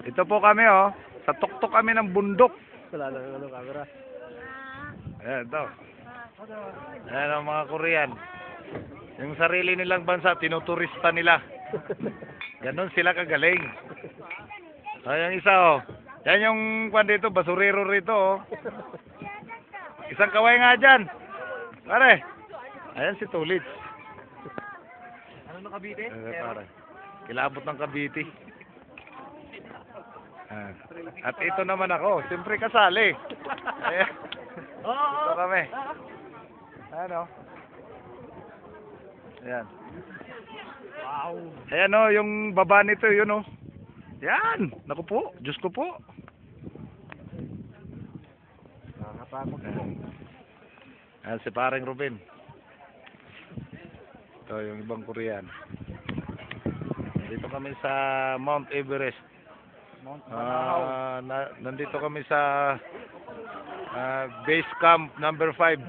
Ito po kami oh. Sa tuktok kami ng bundok. Wala lang ano camera. Ayan ito. Ayan ang mga Korean. Yung sarili nilang bansa, tinuturista nila. Ganon sila kagaling. Ayan isa oh. Yan yung kwan dito, basurero rito oh. Isang kaway nga dyan. Pare. Ayan si Tulits. Ano ng Cavite? Pare. Kilabot ng Cavite. At ito naman ako. Siyempre kasali. Ayan. Ito kami. Ano? Ayan. Wow. Ayan o, yung baba nito, yun o. Yan. Naku po. Diyos ko po. Nakakatakot po. Ayan si paring Ruben. Ito yung ibang Korean. Dito kami sa Mount Everest. Nandito kami sa base camp number 5.